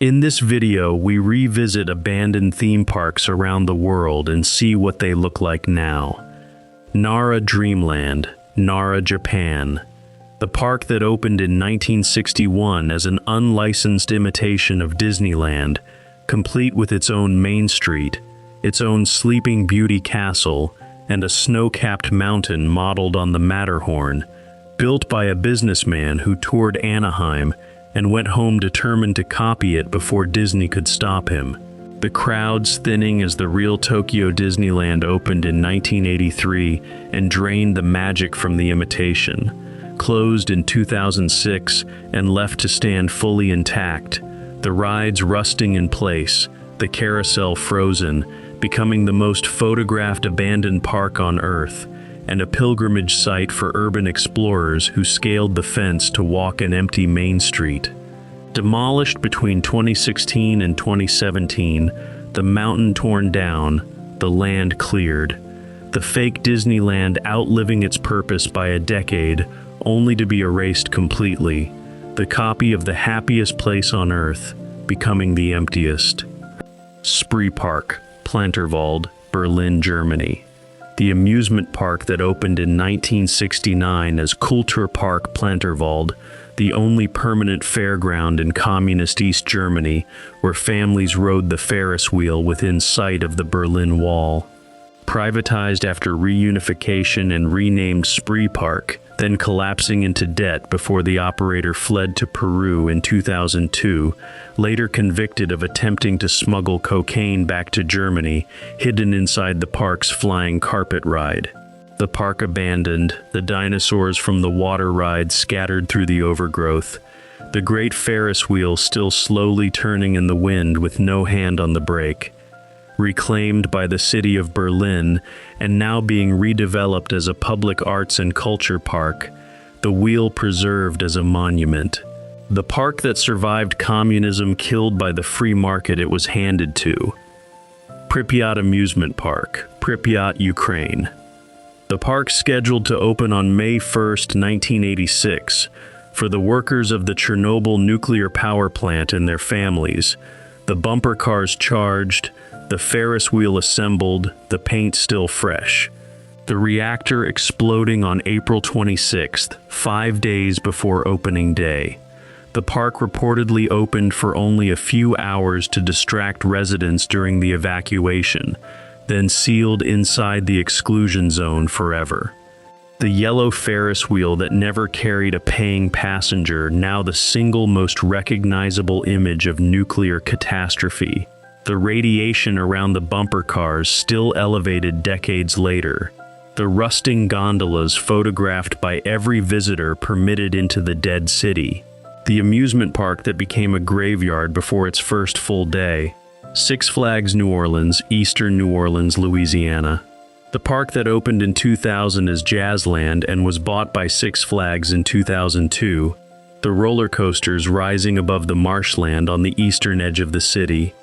In this video, we revisit abandoned theme parks around the world and see what they look like now. Nara Dreamland, Nara, Japan. The park that opened in 1961 as an unlicensed imitation of Disneyland, complete with its own Main Street, its own Sleeping Beauty castle, and a snow-capped mountain modeled on the Matterhorn, built by a businessman who toured Anaheim and went home determined to copy it before Disney could stop him. The crowds thinning as the real Tokyo Disneyland opened in 1983 and drained the magic from the imitation. Closed in 2006 and left to stand fully intact, the rides rusting in place, the carousel frozen, becoming the most photographed abandoned park on Earth, and a pilgrimage site for urban explorers who scaled the fence to walk an empty Main Street. Demolished between 2016 and 2017, the mountain torn down, the land cleared. The fake Disneyland outliving its purpose by a decade, only to be erased completely. The copy of the happiest place on Earth, becoming the emptiest. Spree Park, Planterwald, Berlin, Germany. The amusement park that opened in 1969 as Kulturpark Planterwald, the only permanent fairground in communist East Germany, where families rode the Ferris wheel within sight of the Berlin Wall. Privatized after reunification and renamed Spree Park, then collapsing into debt before the operator fled to Peru in 2002, later convicted of attempting to smuggle cocaine back to Germany, hidden inside the park's flying carpet ride. The park abandoned, the dinosaurs from the water ride scattered through the overgrowth, the great Ferris wheel still slowly turning in the wind with no hand on the brake. Reclaimed by the city of Berlin and now being redeveloped as a public arts and culture park, the wheel preserved as a monument. The park that survived communism killed by the free market it was handed to. Pripyat Amusement Park, Pripyat, Ukraine. The park scheduled to open on May 1, 1986, for the workers of the Chernobyl nuclear power plant and their families. The bumper cars charged, the Ferris wheel assembled, the paint still fresh. The reactor exploding on April 26th, 5 days before opening day. The park reportedly opened for only a few hours to distract residents during the evacuation, then sealed inside the exclusion zone forever. The yellow Ferris wheel that never carried a paying passenger, now the single most recognizable image of nuclear catastrophe. The radiation around the bumper cars still elevated decades later. The rusting gondolas photographed by every visitor permitted into the dead city. The amusement park that became a graveyard before its first full day. Six Flags New Orleans, Eastern New Orleans, Louisiana. The park that opened in 2000 as Jazzland and was bought by Six Flags in 2002. The roller coasters rising above the marshland on the eastern edge of the city.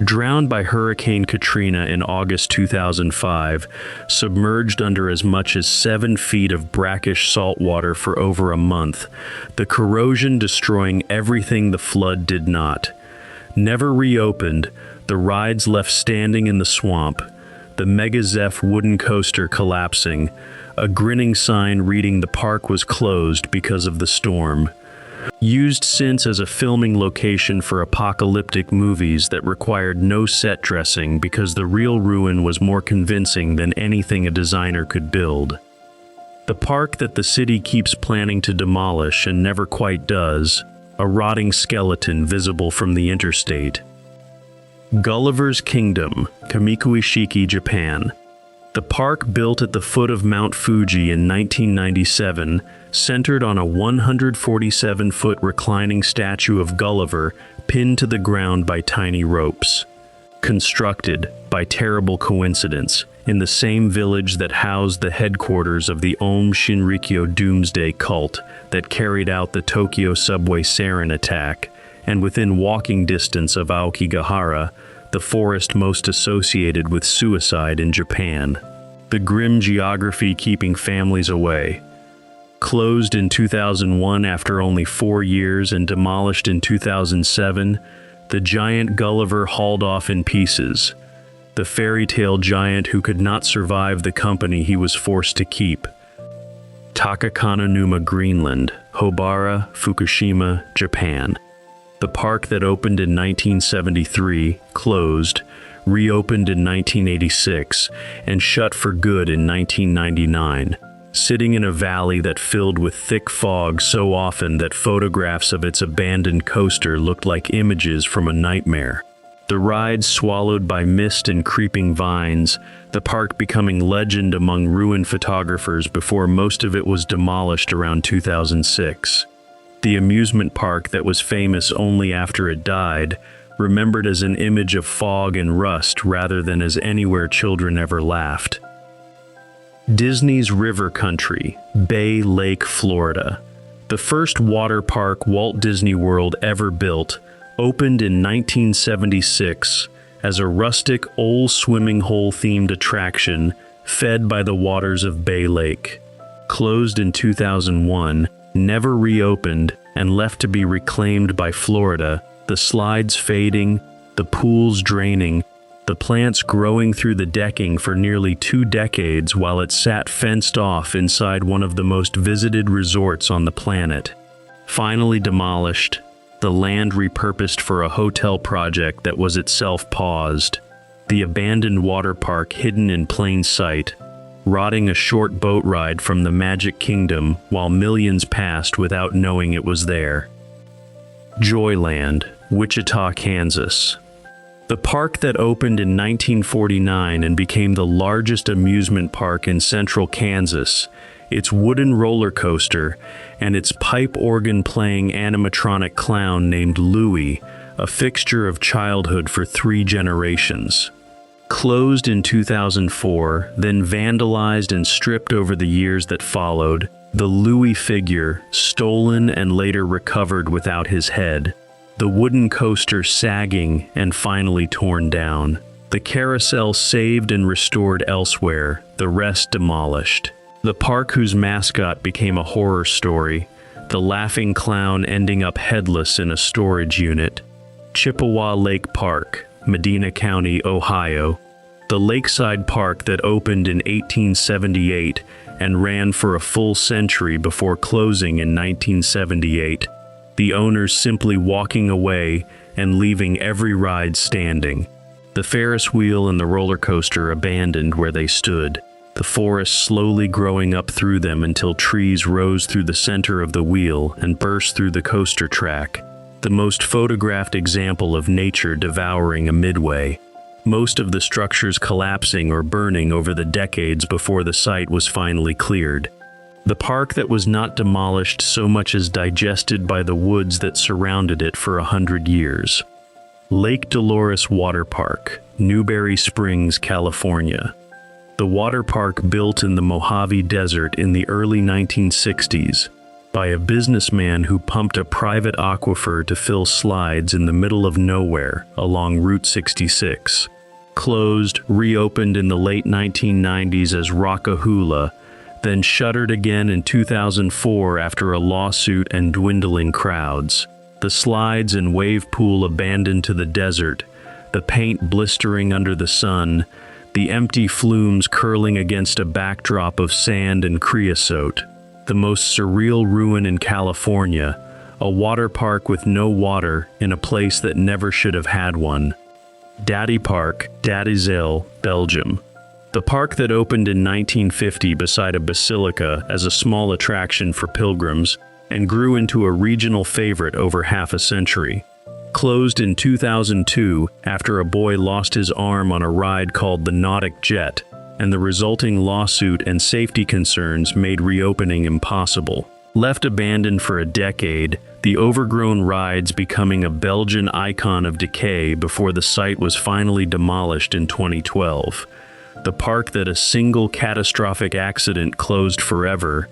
Drowned by Hurricane Katrina in August 2005, submerged under as much as 7 feet of brackish salt water for over a month, the corrosion destroying everything the flood did not. Never reopened, the rides left standing in the swamp, the Megazeph wooden coaster collapsing, a grinning sign reading the park was closed because of the storm. Used since as a filming location for apocalyptic movies that required no set dressing because the real ruin was more convincing than anything a designer could build. The park that the city keeps planning to demolish and never quite does, a rotting skeleton visible from the interstate. Gulliver's Kingdom, Kamikuishiki, Japan. The park, built at the foot of Mount Fuji in 1997, centered on a 147-foot reclining statue of Gulliver pinned to the ground by tiny ropes. Constructed, by terrible coincidence, in the same village that housed the headquarters of the Aum Shinrikyo doomsday cult that carried out the Tokyo subway sarin attack, and within walking distance of Aokigahara, the forest most associated with suicide in Japan. The grim geography keeping families away. Closed in 2001 after only 4 years and demolished in 2007, the giant Gulliver hauled off in pieces, the fairy tale giant who could not survive the company he was forced to keep. Takakanonuma, Greenland, Hobara, Fukushima, Japan. The park that opened in 1973, closed, reopened in 1986, and shut for good in 1999, sitting in a valley that filled with thick fog so often that photographs of its abandoned coaster looked like images from a nightmare. The rides swallowed by mist and creeping vines, the park becoming legend among ruin photographers before most of it was demolished around 2006. The amusement park that was famous only after it died, remembered as an image of fog and rust rather than as anywhere children ever laughed. Disney's River Country, Bay Lake, Florida. The first water park Walt Disney World ever built, opened in 1976 as a rustic old swimming hole-themed attraction fed by the waters of Bay Lake. Closed in 2001, never reopened, and left to be reclaimed by Florida, the slides fading, the pools draining, the plants growing through the decking for nearly 2 decades while it sat fenced off inside one of the most visited resorts on the planet. Finally demolished, the land repurposed for a hotel project that was itself paused, the abandoned water park hidden in plain sight, rotting a short boat ride from the Magic Kingdom while millions passed without knowing it was there. Joyland, Wichita, Kansas. The park that opened in 1949 and became the largest amusement park in central Kansas, its wooden roller coaster, and its pipe organ-playing animatronic clown named Louie, a fixture of childhood for 3 generations. Closed in 2004, then vandalized and stripped over the years that followed, the Louie figure, stolen and later recovered without his head, the wooden coaster sagging and finally torn down, the carousel saved and restored elsewhere, the rest demolished. The park whose mascot became a horror story, the laughing clown ending up headless in a storage unit. Chippewa Lake Park, Medina County, Ohio. The lakeside park that opened in 1878 and ran for a full century before closing in 1978. The owners simply walking away and leaving every ride standing. The Ferris wheel and the roller coaster abandoned where they stood, the forest slowly growing up through them until trees rose through the center of the wheel and burst through the coaster track, the most photographed example of nature devouring a midway. Most of the structures collapsing or burning over the decades before the site was finally cleared. The park that was not demolished so much as digested by the woods that surrounded it for 100 years. Lake Dolores Water Park, Newberry Springs, California. The water park built in the Mojave Desert in the early 1960s by a businessman who pumped a private aquifer to fill slides in the middle of nowhere along Route 66. Closed, reopened in the late 1990s as Rockahula, then shuttered again in 2004 after a lawsuit and dwindling crowds. The slides and wave pool abandoned to the desert, the paint blistering under the sun, the empty flumes curling against a backdrop of sand and creosote. The most surreal ruin in California, a water park with no water in a place that never should have had one. Daddy Park, Daddyzeel, Belgium. The park that opened in 1950 beside a basilica as a small attraction for pilgrims and grew into a regional favorite over half a century. Closed in 2002 after a boy lost his arm on a ride called the Nautic Jet, and the resulting lawsuit and safety concerns made reopening impossible. Left abandoned for a decade, the overgrown rides becoming a Belgian icon of decay before the site was finally demolished in 2012. The park that a single catastrophic accident closed forever,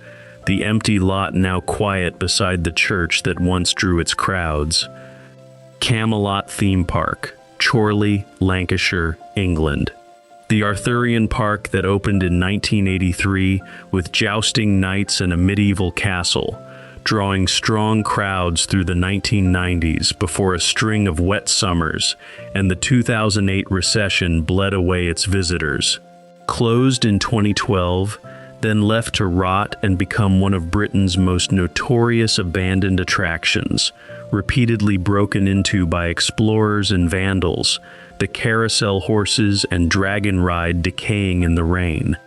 the empty lot now quiet beside the church that once drew its crowds. Camelot Theme Park, Chorley, Lancashire, England. The Arthurian park that opened in 1983 with jousting knights and a medieval castle, drawing strong crowds through the 1990s before a string of wet summers and the 2008 recession bled away its visitors. Closed in 2012, then left to rot and become one of Britain's most notorious abandoned attractions, repeatedly broken into by explorers and vandals, the carousel horses and dragon ride decaying in the rain.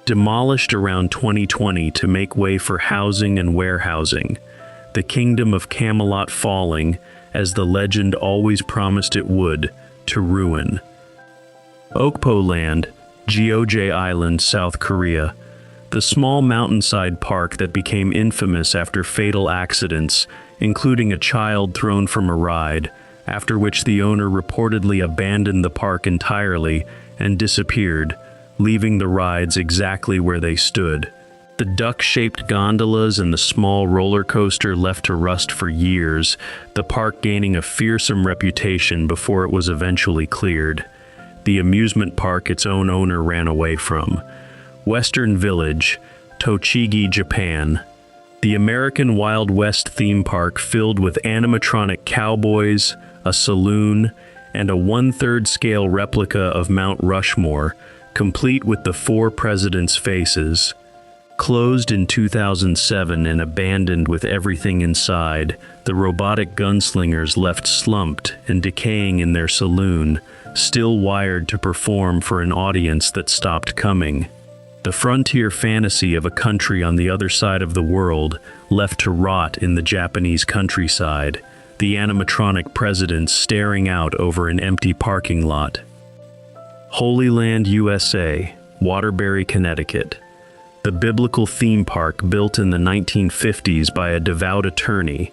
Demolished around 2020 to make way for housing and warehousing, the kingdom of Camelot falling, as the legend always promised it would, to ruin. Okpo Land, Jeoje Island, South Korea, the small mountainside park that became infamous after fatal accidents, including a child thrown from a ride, after which the owner reportedly abandoned the park entirely and disappeared, leaving the rides exactly where they stood. The duck-shaped gondolas and the small roller coaster left to rust for years, the park gaining a fearsome reputation before it was eventually cleared. The amusement park its own owner ran away from. Western Village, Tochigi, Japan. The American Wild West theme park filled with animatronic cowboys, a saloon, and a one-third scale replica of Mount Rushmore, complete with the 4 presidents' faces. Closed in 2007 and abandoned with everything inside, the robotic gunslingers left slumped and decaying in their saloon, still wired to perform for an audience that stopped coming. The frontier fantasy of a country on the other side of the world, left to rot in the Japanese countryside, the animatronic presidents staring out over an empty parking lot. Holy Land, USA, Waterbury, Connecticut. The biblical theme park built in the 1950s by a devout attorney,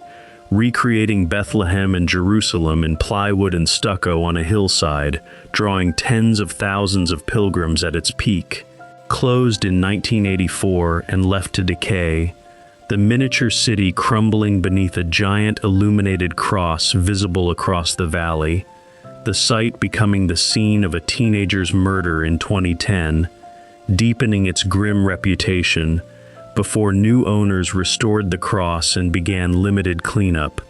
recreating Bethlehem and Jerusalem in plywood and stucco on a hillside, drawing tens of thousands of pilgrims at its peak. Closed in 1984 and left to decay, the miniature city crumbling beneath a giant illuminated cross visible across the valley, the site becoming the scene of a teenager's murder in 2010, deepening its grim reputation before new owners restored the cross and began limited cleanup.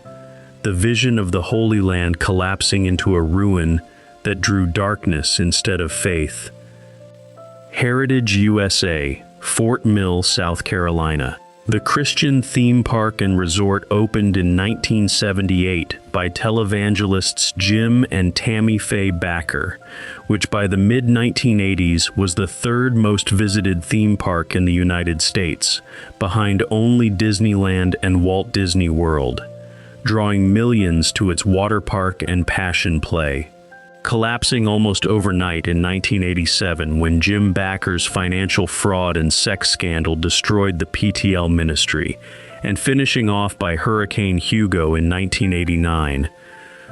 The vision of the Holy Land collapsing into a ruin that drew darkness instead of faith. Heritage, USA, Fort Mill, South Carolina. The Christian theme park and resort opened in 1978 by televangelists Jim and Tammy Faye Backer, which by the mid-1980s was the 3rd most visited theme park in the United States, behind only Disneyland and Walt Disney World, drawing millions to its water park and passion play. Collapsing almost overnight in 1987 when Jim Backer's financial fraud and sex scandal destroyed the PTL ministry, and finishing off by Hurricane Hugo in 1989.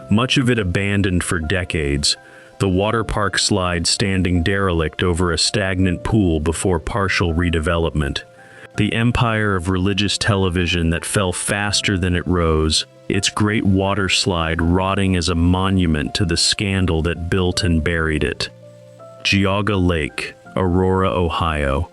Much of it abandoned for decades, the water park slide standing derelict over a stagnant pool before partial redevelopment. The empire of religious television that fell faster than it rose, its great water slide rotting as a monument to the scandal that built and buried it. Geauga Lake, Aurora, Ohio.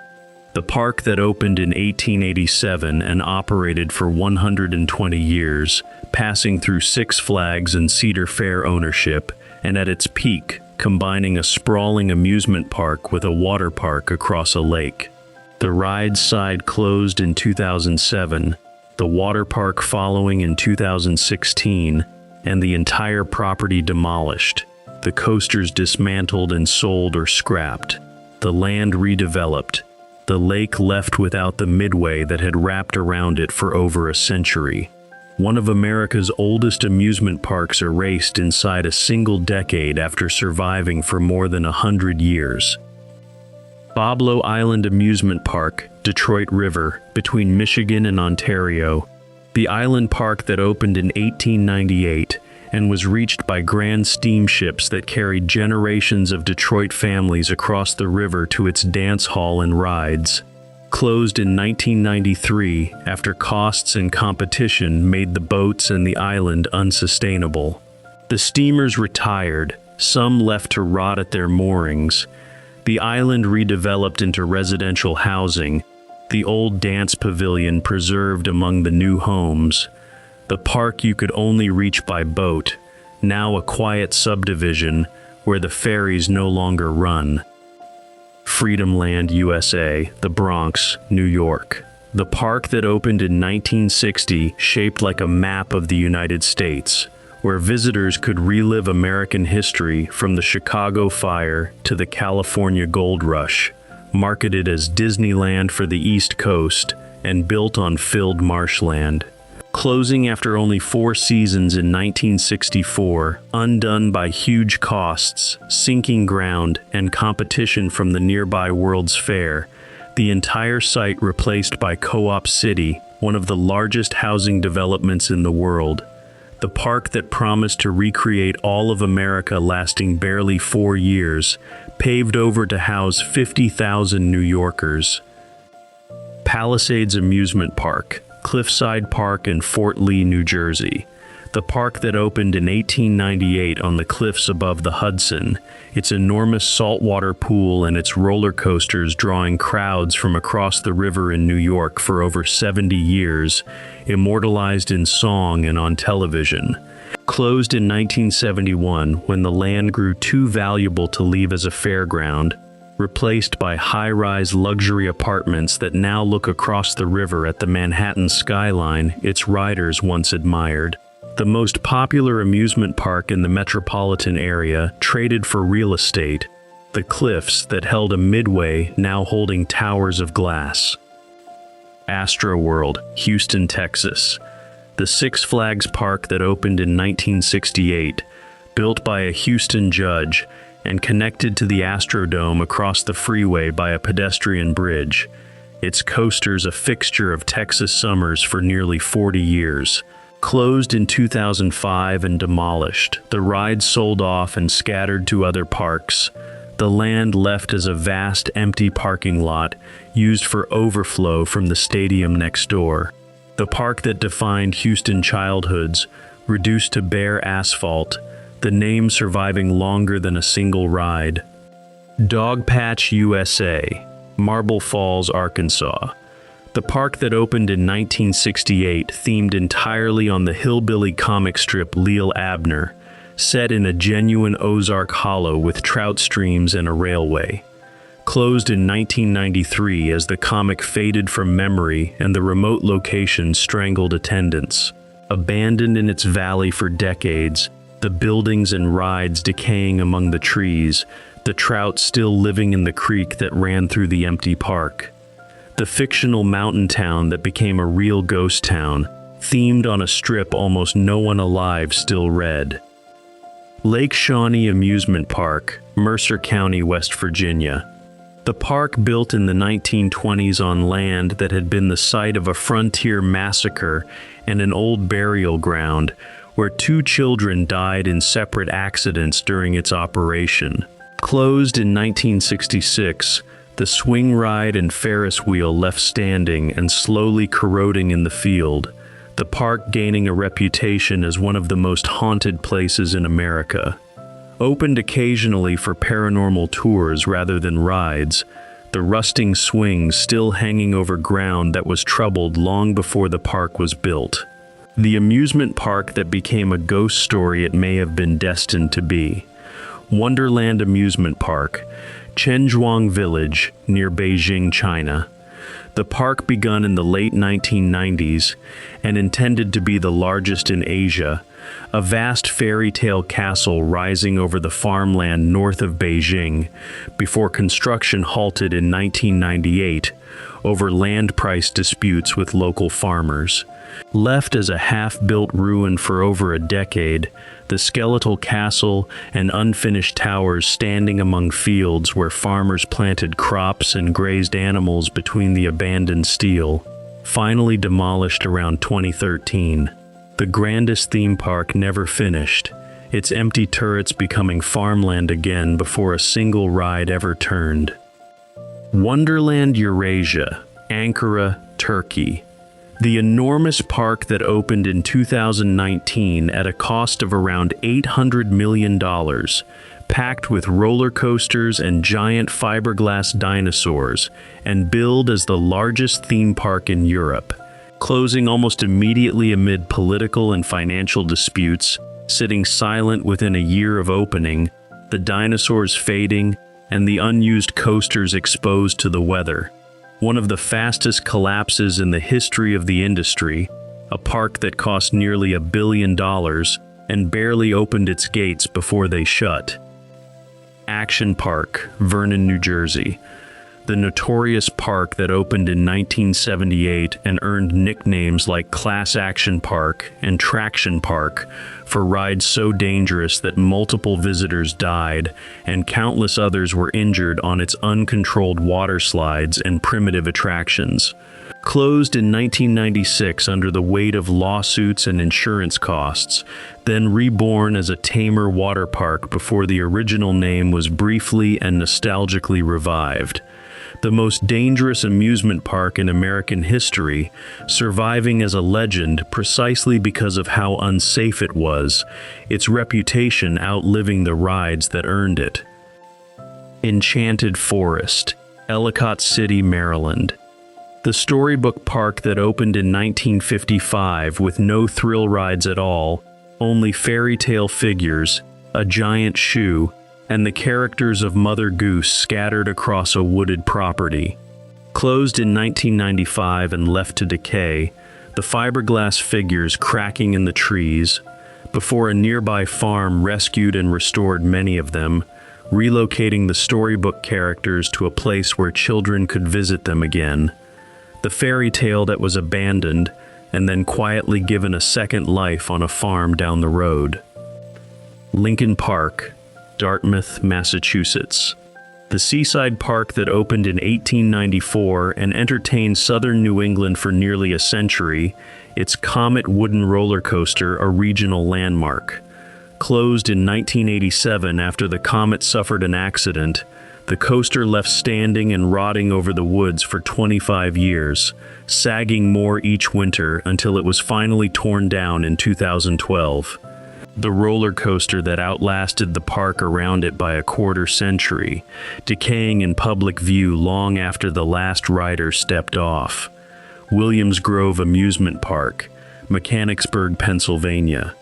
The park that opened in 1887 and operated for 120 years, passing through Six Flags and Cedar Fair ownership, and at its peak, combining a sprawling amusement park with a water park across a lake. The rides side closed in 2007, the water park following in 2016, and the entire property demolished, the coasters dismantled and sold or scrapped, the land redeveloped, the lake left without the midway that had wrapped around it for over a century. One of America's oldest amusement parks erased inside a single decade after surviving for more than 100 years. Boblo Island Amusement Park, Detroit River, between Michigan and Ontario. The island park that opened in 1898 and was reached by grand steamships that carried generations of Detroit families across the river to its dance hall and rides. Closed in 1993 after costs and competition made the boats and the island unsustainable. The steamers retired, some left to rot at their moorings. The island redeveloped into residential housing, the old dance pavilion preserved among the new homes, the park you could only reach by boat, now a quiet subdivision where the ferries no longer run. Freedom Land, USA, the Bronx, New York. The park that opened in 1960, shaped like a map of the United States, where visitors could relive American history from the Chicago Fire to the California Gold Rush, marketed as Disneyland for the East Coast and built on filled marshland. Closing after only 4 seasons in 1964, undone by huge costs, sinking ground, and competition from the nearby World's Fair, the entire site replaced by Co-op City, one of the largest housing developments in the world. The park that promised to recreate all of America lasting barely 4 years, paved over to house 50,000 New Yorkers. Palisades Amusement Park, Cliffside Park in Fort Lee, New Jersey. The park that opened in 1898 on the cliffs above the Hudson, its enormous saltwater pool and its roller coasters drawing crowds from across the river in New York for over 70 years, immortalized in song and on television. Closed in 1971 when the land grew too valuable to leave as a fairground, replaced by high-rise luxury apartments that now look across the river at the Manhattan skyline its riders once admired. The most popular amusement park in the metropolitan area traded for real estate, the cliffs that held a midway now holding towers of glass. Astroworld, Houston, Texas. The Six Flags Park that opened in 1968, built by a Houston judge and connected to the Astrodome across the freeway by a pedestrian bridge, its coasters a fixture of Texas summers for nearly 40 years. Closed in 2005 and demolished, the ride sold off and scattered to other parks. The land left as a vast empty parking lot used for overflow from the stadium next door. The park that defined Houston childhoods, reduced to bare asphalt, the name surviving longer than a single ride. Dogpatch, USA, Marble Falls, Arkansas. The park that opened in 1968, themed entirely on the hillbilly comic strip Lil Abner, set in a genuine Ozark hollow with trout streams and a railway. Closed in 1993 as the comic faded from memory and the remote location strangled attendance. Abandoned in its valley for decades, the buildings and rides decaying among the trees, the trout still living in the creek that ran through the empty park. The fictional mountain town that became a real ghost town, themed on a strip almost no one alive still read. Lake Shawnee Amusement Park, Mercer County, West Virginia. The park, built in the 1920s on land that had been the site of a frontier massacre and an old burial ground, where 2 children died in separate accidents during its operation. Closed in 1966, the swing ride and Ferris wheel left standing and slowly corroding in the field, the park gaining a reputation as one of the most haunted places in America. Opened occasionally for paranormal tours rather than rides, the rusting swings still hanging over ground that was troubled long before the park was built. The amusement park that became a ghost story it may have been destined to be. Wonderland Amusement Park, Chenzhuang Village, near Beijing, China. The park begun in the late 1990s and intended to be the largest in Asia, a vast fairy tale castle rising over the farmland north of Beijing, before construction halted in 1998 over land price disputes with local farmers. Left as a half-built ruin for over a decade, the skeletal castle and unfinished towers standing among fields where farmers planted crops and grazed animals between the abandoned steel, finally demolished around 2013. The grandest theme park never finished, its empty turrets becoming farmland again before a single ride ever turned. Wonderland Eurasia, Ankara, Turkey. The enormous park that opened in 2019 at a cost of around $800 million, packed with roller coasters and giant fiberglass dinosaurs, and billed as the largest theme park in Europe. Closing almost immediately amid political and financial disputes, sitting silent within a year of opening, the dinosaurs fading, and the unused coasters exposed to the weather. One of the fastest collapses in the history of the industry, a park that cost nearly $1 billion and barely opened its gates before they shut. Action Park, Vernon, New Jersey. The notorious park that opened in 1978 and earned nicknames like Class Action Park and Traction Park for rides so dangerous that multiple visitors died and countless others were injured on its uncontrolled water slides and primitive attractions. Closed in 1996 under the weight of lawsuits and insurance costs, then reborn as a tamer water park before the original name was briefly and nostalgically revived. The most dangerous amusement park in American history, surviving as a legend precisely because of how unsafe it was, its reputation outliving the rides that earned it. Enchanted Forest, Ellicott City, Maryland. The storybook park that opened in 1955 with no thrill rides at all, only fairy tale figures, a giant shoe, and the characters of Mother Goose scattered across a wooded property. Closed in 1995 and left to decay, the fiberglass figures cracking in the trees, before a nearby farm rescued and restored many of them, relocating the storybook characters to a place where children could visit them again. The fairy tale that was abandoned and then quietly given a second life on a farm down the road. Lincoln Park, Dartmouth, Massachusetts. The seaside park that opened in 1894 and entertained southern New England for nearly a century, its Comet wooden roller coaster a regional landmark. Closed in 1987 after the Comet suffered an accident, the coaster left standing and rotting over the woods for 25 years, sagging more each winter until it was finally torn down in 2012. The roller coaster that outlasted the park around it by a quarter century, decaying in public view long after the last rider stepped off. Williams Grove Amusement Park, Mechanicsburg, Pennsylvania.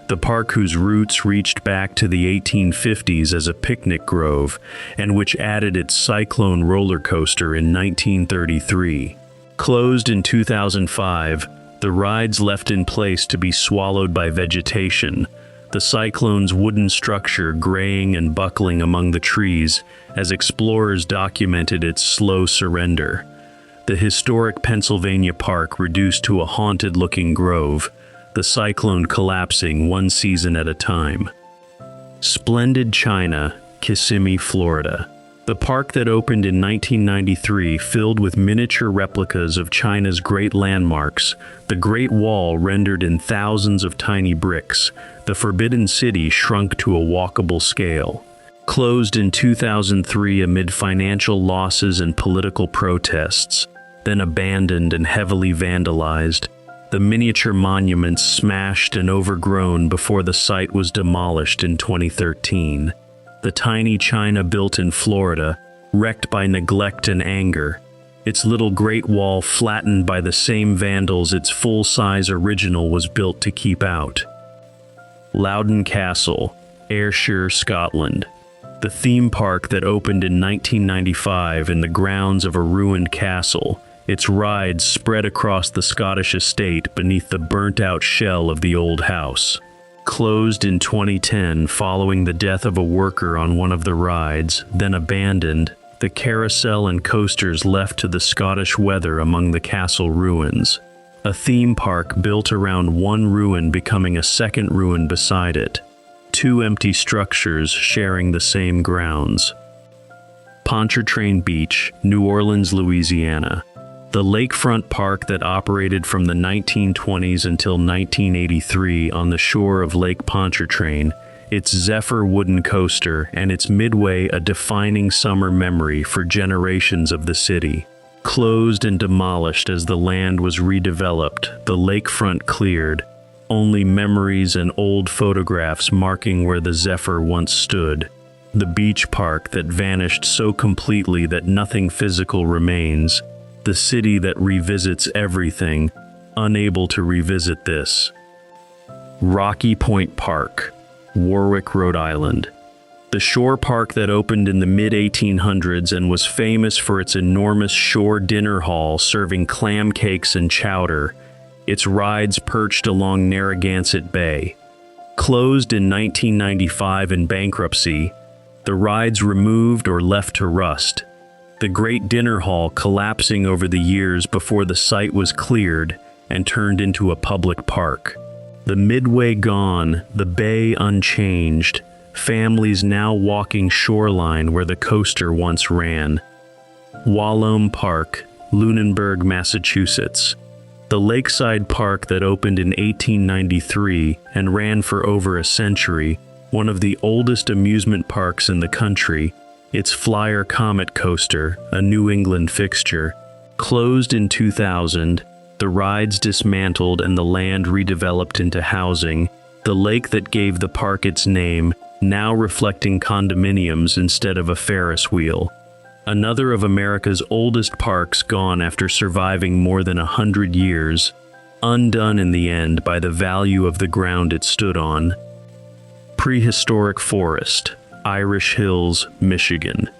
The park whose roots reached back to the 1850s as a picnic grove, and which added its Cyclone roller coaster in 1933. Closed in 2005, the rides left in place to be swallowed by vegetation, the Cyclone's wooden structure graying and buckling among the trees as explorers documented its slow surrender. The historic Pennsylvania park reduced to a haunted-looking grove, the Cyclone collapsing one season at a time. Splendid China, Kissimmee, Florida. The park that opened in 1993 filled with miniature replicas of China's great landmarks, the Great Wall rendered in thousands of tiny bricks, the Forbidden City shrunk to a walkable scale. Closed in 2003 amid financial losses and political protests, then abandoned and heavily vandalized, the miniature monuments smashed and overgrown before the site was demolished in 2013. The tiny China built in Florida, wrecked by neglect and anger, its little Great Wall flattened by the same vandals its full-size original was built to keep out. Loudon Castle, Ayrshire, Scotland. The theme park that opened in 1995 in the grounds of a ruined castle, its rides spread across the Scottish estate beneath the burnt-out shell of the old house. Closed in 2010 following the death of a worker on one of the rides, then abandoned, the carousel and coasters left to the Scottish weather among the castle ruins. A theme park built around one ruin becoming a second ruin beside it. Two empty structures sharing the same grounds. Pontchartrain Beach, New Orleans, Louisiana. The lakefront park that operated from the 1920s until 1983 on the shore of Lake Pontchartrain, its Zephyr wooden coaster and its Midway a defining summer memory for generations of the city. Closed and demolished as the land was redeveloped, the lakefront cleared, only memories and old photographs marking where the Zephyr once stood. the beach park that vanished so completely that nothing physical remains, the city that revisits everything, unable to revisit this. Rocky Point Park, Warwick, Rhode Island. The shore park that opened in the mid-1800s and was famous for its enormous shore dinner hall serving clam cakes and chowder, its rides perched along Narragansett Bay. Closed in 1995 in bankruptcy, the rides removed or left to rust, the great dinner hall collapsing over the years before the site was cleared and turned into a public park. The midway gone, the bay unchanged, families now walking shoreline where the coaster once ran. Whalom Park, Lunenburg, Massachusetts. The lakeside park that opened in 1893 and ran for over a century, one of the oldest amusement parks in the country, its Flyer Comet coaster, a New England fixture, closed in 2000, the rides dismantled and the land redeveloped into housing, the lake that gave the park its name, now reflecting condominiums instead of a Ferris wheel. Another of America's oldest parks gone after surviving more than 100 years, undone in the end by the value of the ground it stood on. Prehistoric Forest, Irish Hills, Michigan.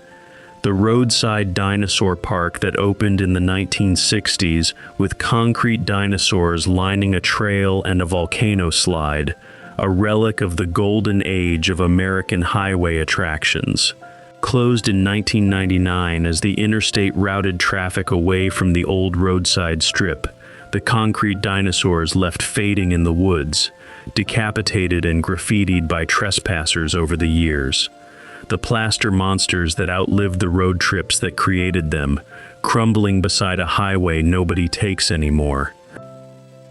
The roadside dinosaur park that opened in the 1960s with concrete dinosaurs lining a trail and a volcano slide, a relic of the golden age of American highway attractions. Closed in 1999 as the interstate routed traffic away from the old roadside strip, the concrete dinosaurs left fading in the woods, decapitated and graffitied by trespassers over the years. The plaster monsters that outlived the road trips that created them, crumbling beside a highway nobody takes anymore.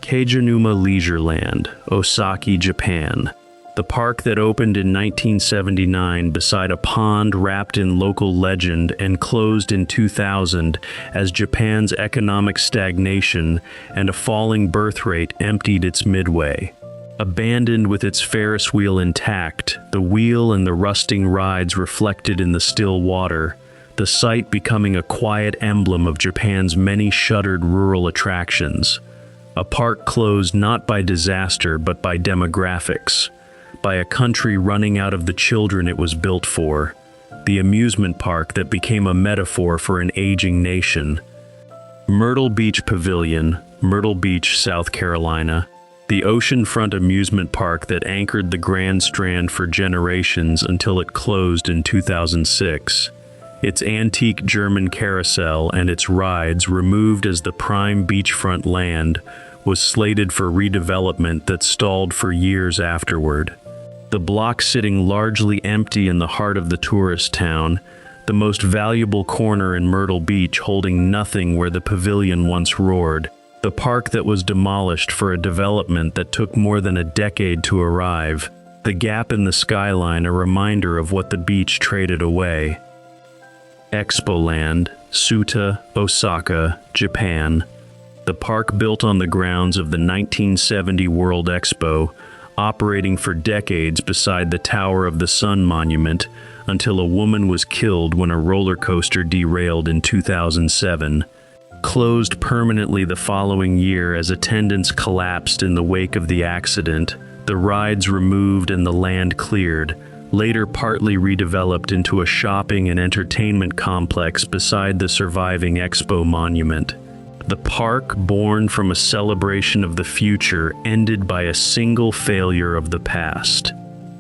Keijanuma Leisureland, Osaka, Japan. The park that opened in 1979 beside a pond wrapped in local legend and closed in 2000 as Japan's economic stagnation and a falling birth rate emptied its midway. Abandoned with its Ferris wheel intact, the wheel and the rusting rides reflected in the still water, the site becoming a quiet emblem of Japan's many shuttered rural attractions. A park closed not by disaster but by demographics, by a country running out of the children it was built for, the amusement park that became a metaphor for an aging nation. Myrtle Beach Pavilion, Myrtle Beach, South Carolina. The oceanfront amusement park that anchored the Grand Strand for generations until it closed in 2006. Its antique German carousel and its rides removed as the prime beachfront land was slated for redevelopment that stalled for years afterward. The block sitting largely empty in the heart of the tourist town, the most valuable corner in Myrtle Beach holding nothing where the pavilion once roared. The park that was demolished for a development that took more than a decade to arrive. The gap in the skyline a reminder of what the beach traded away. Expoland, Suta, Osaka, Japan. The park built on the grounds of the 1970 World Expo, operating for decades beside the Tower of the Sun monument until a woman was killed when a roller coaster derailed in 2007. Closed permanently the following year as attendance collapsed in the wake of the accident, the rides removed and the land cleared, later partly redeveloped into a shopping and entertainment complex beside the surviving Expo monument. The park, born from a celebration of the future, ended by a single failure of the past.